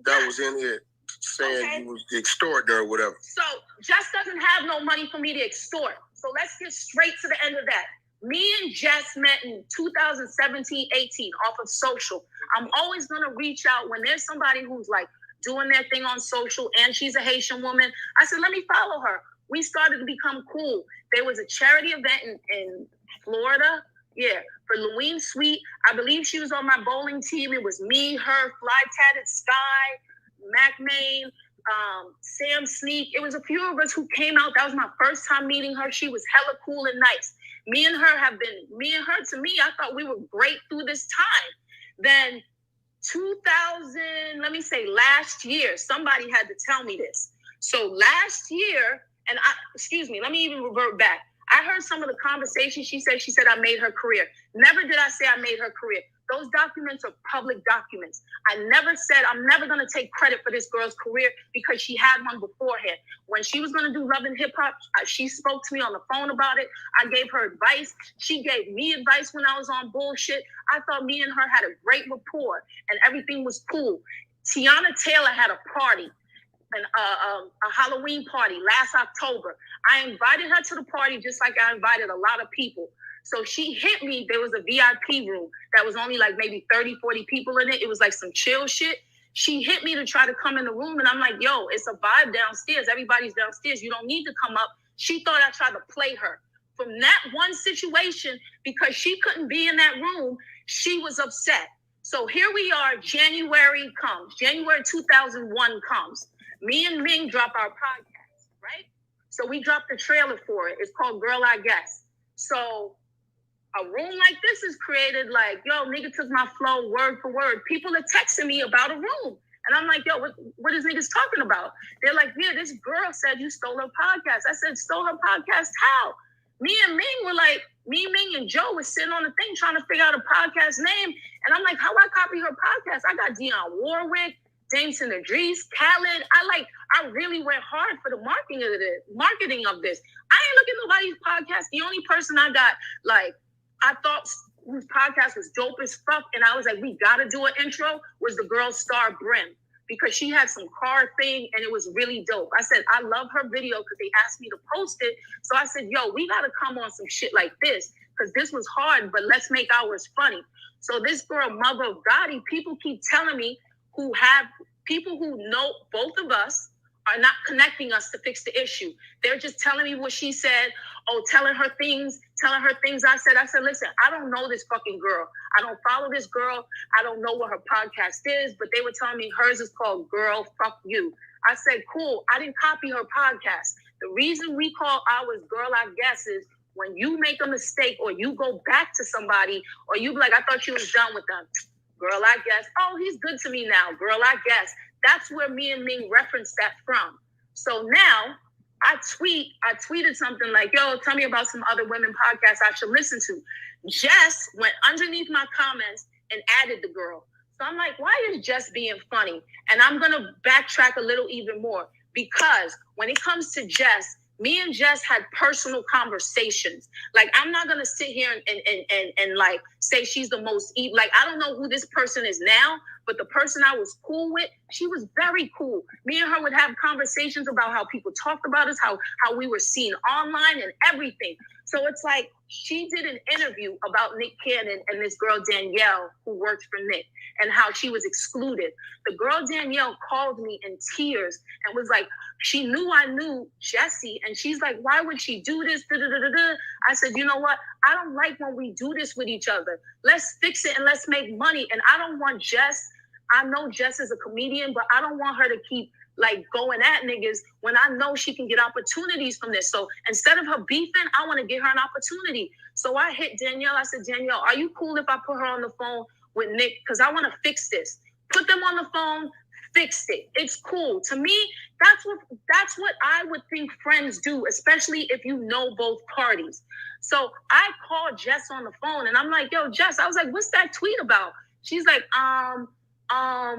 that was in here saying you was extorting her or whatever. So Jess doesn't have no money for me to extort. So let's get straight to the end of that. Me and Jess met in 2017, 18 off of social. I'm always going to reach out when there's somebody who's like doing their thing on social and she's a Haitian woman. I said, let me follow her. We started to become cool. There was a charity event in Florida. Yeah, for Louine Sweet. I believe she was on my bowling team. It was me, her, Fly Tatted Sky, Mac Main, Sam Sneak. It was a few of us who came out. That was my first time meeting her. She was hella cool and nice. Me and her, to me, I thought we were great through this time. Then last year, somebody had to tell me this. So last year, let me even revert back. I heard some of the conversations she said I made her career. Never did I say I made her career. Those documents are public documents. I never said I'm never going to take credit for this girl's career because she had one beforehand. When she was going to do Love and Hip Hop, she spoke to me on the phone about it. I gave her advice. She gave me advice when I was on bullshit. I thought me and her had a great rapport and everything was cool. Tiana Taylor had a party. A Halloween party last October. I invited her to the party just like I invited a lot of people. So she hit me. There was a VIP room that was only like maybe 30, 40 people in it. It was like some chill shit. She hit me to try to come in the room. And I'm like, yo, it's a vibe downstairs. Everybody's downstairs. You don't need to come up. She thought I tried to play her. From that one situation, because she couldn't be in that room, she was upset. So here we are. January 2001 comes. Me and Ming drop our podcast, right? So we dropped the trailer for it. It's called Girl, I Guess. So a room like this is created like, yo, nigga took my flow word for word. People are texting me about a room. And I'm like, yo, what is niggas talking about? They're like, yeah, this girl said you stole her podcast. I said, stole her podcast how? Me and Ming were like, Ming and Joe was sitting on the thing trying to figure out a podcast name. And I'm like, how I copy her podcast? I got Dionne Warwick, Jameson Idris, Khaled. I really went hard for the marketing of this. I ain't looking at nobody's podcast. The only person I got, I thought whose podcast was dope as fuck, and I was like, we gotta do an intro, was the girl Star Brim, because she had some car thing, and it was really dope. I said, I love her video, because they asked me to post it, so I said, yo, we gotta come on some shit like this, because this was hard, but let's make ours funny. So this girl, Mother of Gotti, people keep telling me people who know both of us are not connecting us to fix the issue. They're just telling me what she said, telling her things I said. I said, listen, I don't know this fucking girl. I don't follow this girl. I don't know what her podcast is, but they were telling me hers is called Girl, Fuck You. I said, cool. I didn't copy her podcast. The reason we call ours Girl, I Guess is when you make a mistake or you go back to somebody or you be like, I thought you was done with them. Girl, I guess. Oh, he's good to me now. Girl, I guess. That's where me and Ming referenced that from. So now I tweeted something like, yo, tell me about some other women podcasts I should listen to. Jess went underneath my comments and added the girl. So I'm like, why is Jess being funny? And I'm going to backtrack a little even more because when it comes to Jess, me and Jess had personal conversations. Like, I'm not going to sit here and like say she's the most evil. Like, I don't know who this person is now, but the person I was cool with, she was very cool. Me and her would have conversations about how people talked about us, how we were seen online and everything. So it's like she did an interview about Nick Cannon and this girl Danielle who works for Nick and how she was excluded. The girl Danielle called me in tears and was like, she knew I knew Jessie, and she's like, why would she do this? I said, you know what? I don't like when we do this with each other. Let's fix it and let's make money. And I don't want Jess. I know Jess is a comedian, but I don't want her to keep like going at niggas when I know she can get opportunities from this. So instead of her beefing, I want to give her an opportunity. So I hit Danielle. I said, Danielle, are you cool if I put her on the phone with Nick? Because I want to fix this. Put them on the phone, fixed it. It's cool. To me, that's what I would think friends do, especially if you know both parties. So I called Jess on the phone and I'm like, yo, Jess, I was like, what's that tweet about? She's like, I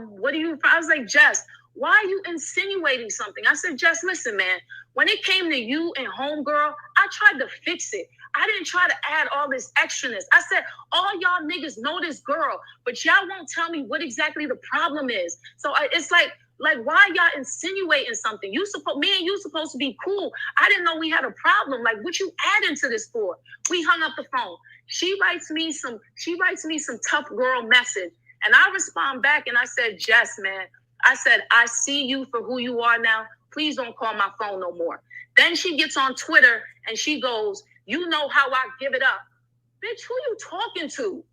was like, Jess, why are you insinuating something? I said, Jess, listen, man, when it came to you and homegirl, I tried to fix it. I didn't try to add all this extraness. I said, all y'all niggas know this girl, but y'all won't tell me what exactly the problem is. So it's like, why y'all insinuating something? Me and you supposed to be cool. I didn't know we had a problem. Like, what you adding to this for? We hung up the phone. She writes me some tough girl message. And I respond back and I said, Jess, man, I said, I see you for who you are now. Please don't call my phone no more. Then she gets on Twitter and she goes, you know how I give it up. Bitch, who you talking to?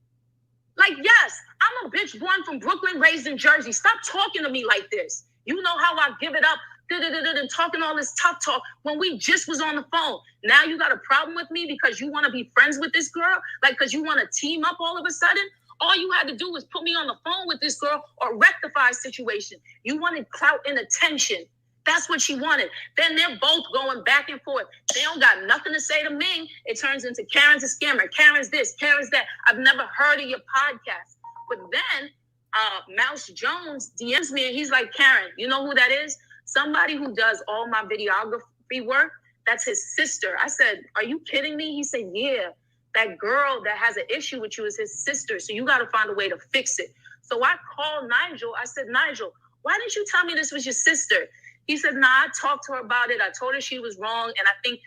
Like, yes, I'm a bitch born from Brooklyn, raised in Jersey. Stop talking to me like this. You know how I give it up, and talking all this tough talk when we just was on the phone. Now you got a problem with me because you want to be friends with this girl? Like, because you want to team up all of a sudden? All you had to do was put me on the phone with this girl or rectify a situation. You wanted clout and attention. That's what she wanted. Then they're both going back and forth. They don't got nothing to say to me. It turns into Karen's a scammer. Karen's this, Karen's that. I've never heard of your podcast. But then Mouse Jones DMs me and he's like, Karen, you know who that is? Somebody who does all my videography work. That's his sister. I said, are you kidding me? He said, yeah. That girl that has an issue with you is his sister. So you got to find a way to fix it. So I called Nigel. I said, Nigel, why didn't you tell me this was your sister? He said, nah, I talked to her about it. I told her she was wrong. And I think,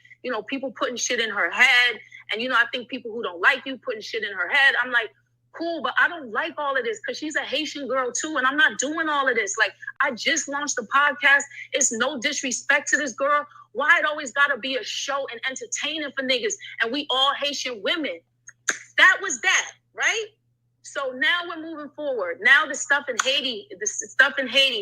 people putting shit in her head. And, I think people who don't like you putting shit in her head. I'm like, cool, but I don't like all of this because she's a Haitian girl too. And I'm not doing all of this. Like, I just launched the podcast. It's no disrespect to this girl. Why it always got to be a show and entertaining for niggas? And we all Haitian women. That was that, right? So now we're moving forward. Now the stuff in Haiti,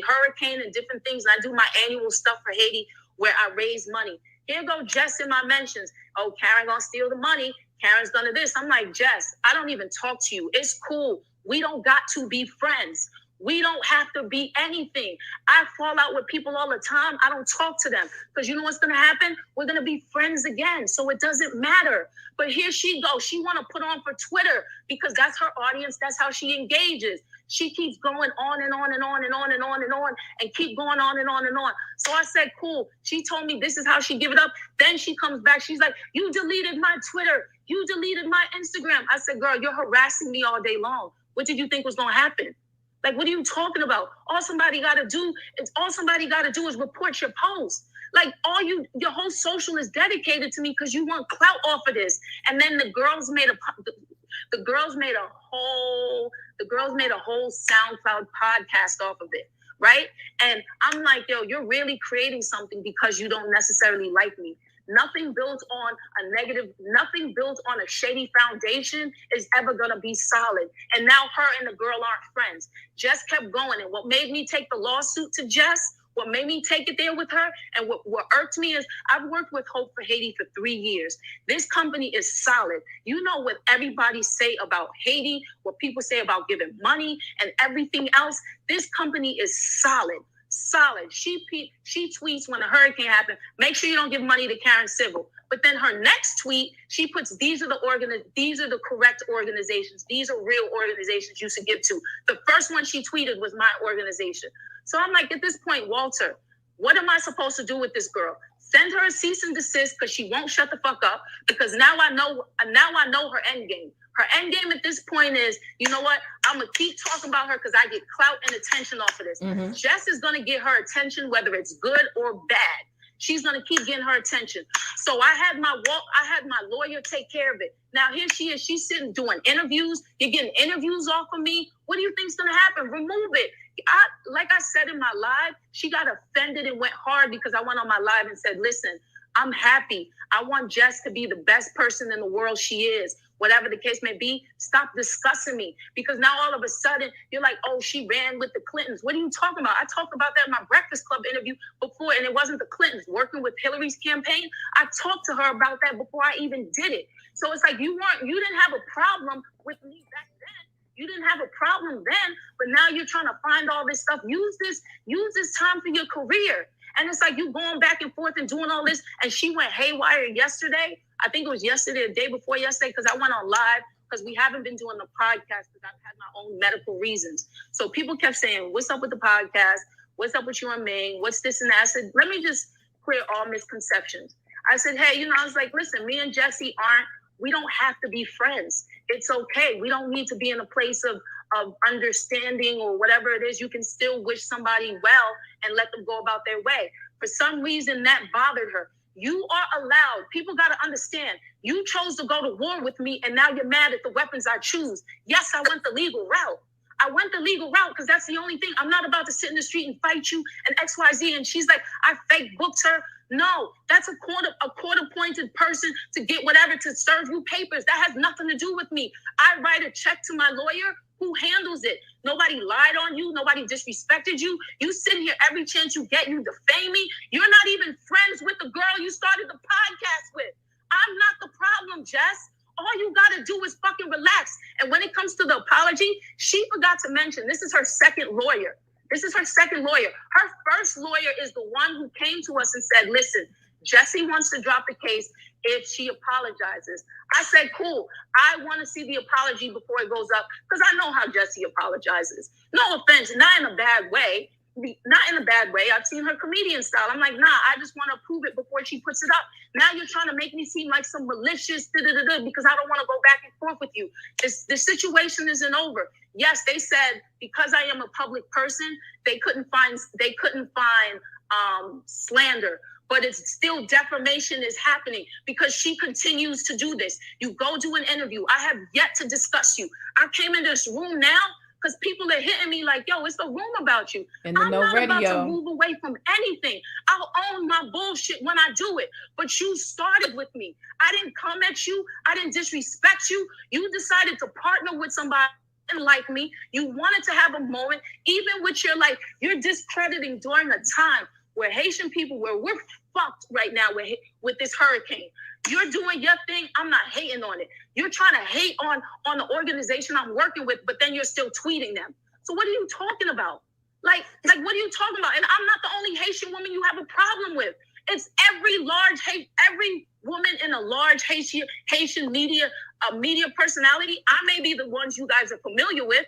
hurricane and different things. And I do my annual stuff for Haiti where I raise money. Here go Jess in my mentions. Oh, Karen gonna steal the money. Karen's gonna this. I'm like, Jess, I don't even talk to you. It's cool. We don't got to be friends. We don't have to be anything. I fall out with people all the time. I don't talk to them because you know what's going to happen? We're going to be friends again. So it doesn't matter. But here she goes. She want to put on for Twitter because that's her audience. That's how she engages. She keeps going on and on and on and on and on and on and keep going on and on and on. So I said, cool. She told me this is how she give it up. Then she comes back. She's like, you deleted my Twitter. You deleted my Instagram. I said, girl, you're harassing me all day long. What did you think was going to happen? Like, what are you talking about? All somebody got to do is report your post. Like, your whole social is dedicated to me because you want clout off of this. And then the girls made a whole SoundCloud podcast off of it, right? And I'm like, yo, you're really creating something because you don't necessarily like me. Nothing built on a shady foundation is ever going to be solid. And now her and the girl aren't friends. Jess kept going. And what made me take the lawsuit to Jess, what made me take it there with her, and what irked me is I've worked with Hope for Haiti for 3 years. This company is solid. You know what everybody say about Haiti, what people say about giving money and everything else. This company is solid. She tweets when a hurricane happened, make sure you don't give money to Karen Civil. But then her next tweet, she puts, these are the correct organizations. These are real organizations you should give to. The first one she tweeted was my organization. So I'm like, at this point, Walter, what am I supposed to do with this girl? Send her a cease and desist because she won't shut the fuck up. Because now I know her end game. Her end game at this point is, you know what? I'm going to keep talking about her because I get clout and attention off of this. Mm-hmm. Jess is going to get her attention, whether it's good or bad. She's going to keep getting her attention. So I had my lawyer take care of it. Now here she is. She's sitting doing interviews. You're getting interviews off of me. What do you think's going to happen? Remove it. Like I said in my live, she got offended and went hard because I went on my live and said, listen, I'm happy. I want Jess to be the best person in the world she is. Whatever the case may be, stop discussing me. Because now all of a sudden, you're like, oh, she ran with the Clintons. What are you talking about? I talked about that in my Breakfast Club interview before, and it wasn't the Clintons. Working with Hillary's campaign, I talked to her about that before I even did it. So it's like you didn't have a problem with me back then. You didn't have a problem then, but now you're trying to find all this stuff. Use this time for your career. And it's like you going back and forth and doing all this. And she went haywire yesterday. I think it was yesterday, the day before yesterday, because I went on live because we haven't been doing the podcast because I've had my own medical reasons. So people kept saying, what's up with the podcast? What's up with you and Ming? What's this and that? I said, let me just clear all misconceptions. I said, hey, I was like, listen, me and Jessie we don't have to be friends. It's okay. We don't need to be in a place of understanding or whatever it is. You can still wish somebody well and let them go about their way. For some reason, that bothered her. You are allowed. People got to understand. You chose to go to war with me, and now you're mad at the weapons I choose. Yes, I went the legal route. I went the legal route because that's the only thing. I'm not about to sit in the street and fight you and XYZ. And she's like, I fake booked her. No, that's a court-appointed person to get whatever, to serve you papers. That has nothing to do with me. I write a check to my lawyer who handles it. Nobody lied on you. Nobody disrespected you. You sit here every chance you get, you defame me. You're not even friends with the girl you started the podcast with. I'm not the problem, Jess. All you got to do is fucking relax. And when it comes to the apology, she forgot to mention, this is her second lawyer. Her first lawyer is the one who came to us and said, listen, Jessie wants to drop the case if she apologizes. I said, cool. I want to see the apology before it goes up because I know how Jessie apologizes. No offense, not in a bad way. I've seen her comedian style. I'm like, nah, I just want to prove it before she puts it up. Now you're trying to make me seem like some malicious because I don't want to go back and forth with you. The situation isn't over. Yes, they said because I am a public person, they couldn't find slander. But it's still defamation is happening because she continues to do this. You go do an interview. I have yet to discuss you. I came in this room now because people are hitting me like, yo, it's the room about you. I'm not about to move away from anything. I'll own my bullshit when I do it. But you started with me. I didn't come at you. I didn't disrespect you. You decided to partner with somebody like me. You wanted to have a moment, even with your life. You're discrediting during a time where Haitian people, where we're fucked right now with this hurricane. You're doing your thing. I'm not hating on it. You're trying to hate on the organization I'm working with, but then you're still tweeting them. So what are you talking about? Like what are you talking about? And I'm not the only Haitian woman you have a problem with. It's every woman in a large Haitian media personality. I may be the ones you guys are familiar with.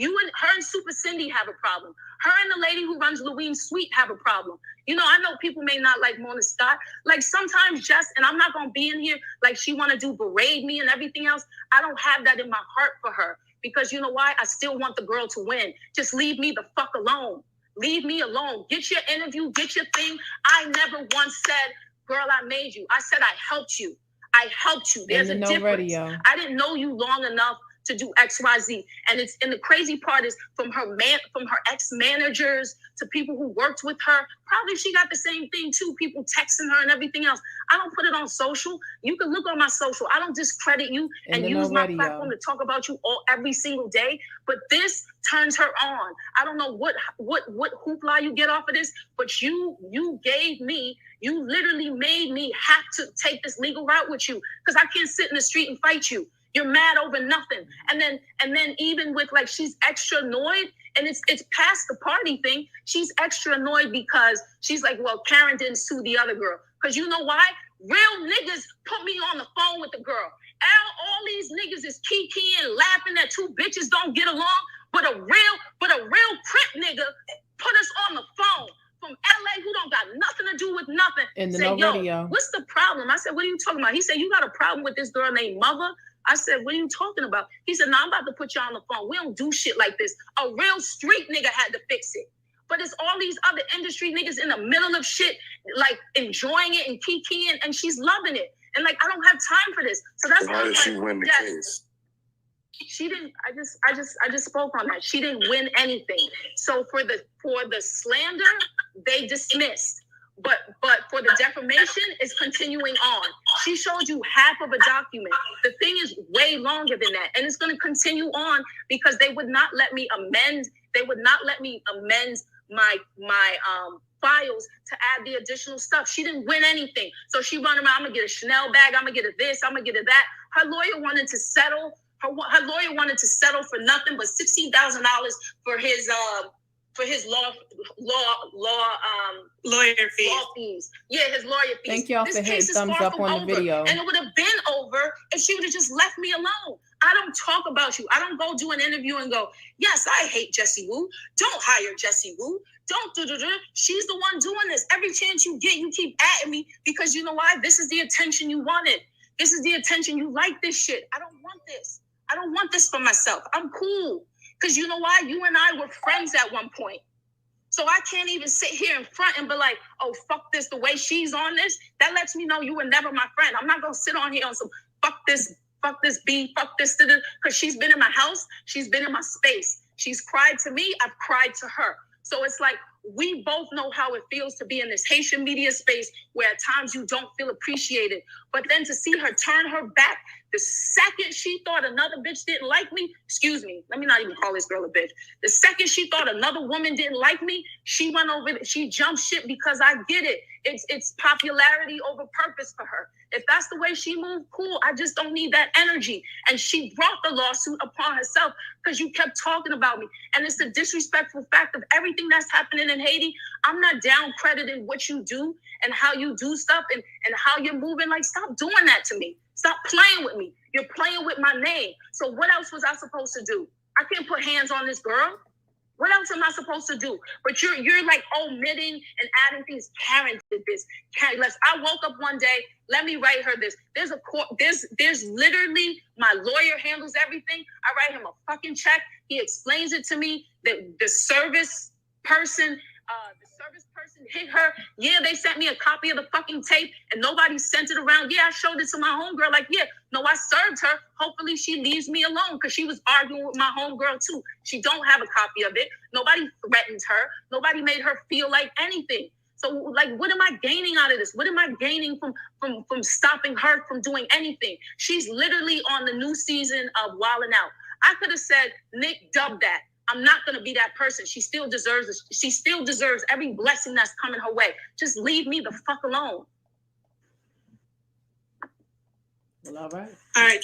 Her and Super Cindy have a problem. Her and the lady who runs Louine's Suite have a problem. I know people may not like Mona Scott. Like sometimes Jess, and I'm not going to be in here like she want to berate me and everything else. I don't have that in my heart for her because you know why? I still want the girl to win. Just leave me the fuck alone. Leave me alone. Get your interview, get your thing. I never once said, girl, I made you. I said I helped you. There's a difference. Radio. I didn't know you long enough to do XYZ. And the crazy part is from her ex-managers to people who worked with her, probably she got the same thing too, people texting her and everything else. I don't put it on social. You can look on my social. I don't discredit you and use my platform to talk about you every single day, but this turns her on. I don't know what hoopla you get off of this, but you literally made me have to take this legal route with you because I can't sit in the street and fight you. You're mad over nothing. And then even with like, she's extra annoyed and it's past the party thing. She's extra annoyed because she's like, well, Karen didn't sue the other girl. Because you know why? Real niggas put me on the phone with the girl. All these niggas is kikiing, laughing that two bitches don't get along, but a real Crip nigga put us on the phone from LA who don't got nothing to do with nothing. And said, yo, what's the problem? I said, what are you talking about? He said, you got a problem with this girl named Mother? I said, what are you talking about? He said, no, I'm about to put you on the phone. We don't do shit like this. A real street nigga had to fix it. But it's all these other industry niggas in the middle of shit, like enjoying it and kikiing, and she's loving it. And like, I don't have time for this. So that's how did she win the case? She didn't. I just spoke on that. She didn't win anything. So for the slander, they dismissed. But for the defamation, it's continuing on. She showed you half of a document. The thing is way longer than that. And it's going to continue on because they would not let me amend. They would not let me amend my files to add the additional stuff. She didn't win anything. So she run around, I'm going to get a Chanel bag. I'm going to get a this. I'm going to get a that. Her lawyer wanted to settle. Her lawyer wanted to settle for nothing but $16,000 for his lawyer fees. Yeah, his lawyer fees. Thank y'all for hitting thumbs up on the video. And it would have been over if she would have just left me alone. I don't talk about you. I don't go do an interview and go, yes, I hate Jessie Woo. Don't hire Jessie Woo. Don't do. She's the one doing this. Every chance you get, you keep atting me because you know why? This is the attention you wanted. This is the attention. You like this shit. I don't want this. I don't want this for myself. I'm cool. Because you know why? You and I were friends at one point. So I can't even sit here in front and be like, oh, fuck this. The way she's on this, that lets me know you were never my friend. I'm not going to sit on here on some fuck this B, fuck this, because she's been in my house. She's been in my space. She's cried to me. I've cried to her. So it's like, we both know how it feels to be in this Haitian media space where at times you don't feel appreciated. But then to see her turn her back the second she thought another bitch didn't like me, excuse me, let me not even call this girl a bitch. The second she thought another woman didn't like me, she went over, she jumped ship because I get it. It's popularity over purpose for her. If that's the way she moved, cool. I just don't need that energy. And she brought the lawsuit upon herself because you kept talking about me. And it's the disrespectful fact of everything that's happening in Haiti. I'm not down crediting what you do and how you do stuff and how you're moving. Like, stop doing that to me. Stop playing with me. You're playing with my name. So what else was I supposed to do? I can't put hands on this girl. What else am I supposed to do? But you're like omitting and adding things. Karen did this. I woke up one day. Let me write her this. There's a court. There's literally, my lawyer handles everything. I write him a fucking check. He explains it to me. The service person hit her. Yeah, they sent me a copy of the fucking tape and nobody sent it around. Yeah, I showed it to my homegirl. Like, yeah, no, I served her. Hopefully she leaves me alone because she was arguing with my homegirl too. She don't have a copy of it. Nobody threatened her. Nobody made her feel like anything. So, like, what am I gaining out of this? What am I gaining from stopping her from doing anything? She's literally on the new season of Wildin' Out. I could have said, Nick, dub that. I'm not going to be that person. She still deserves every blessing that's coming her way. Just leave me the fuck alone. Well, all right. All right.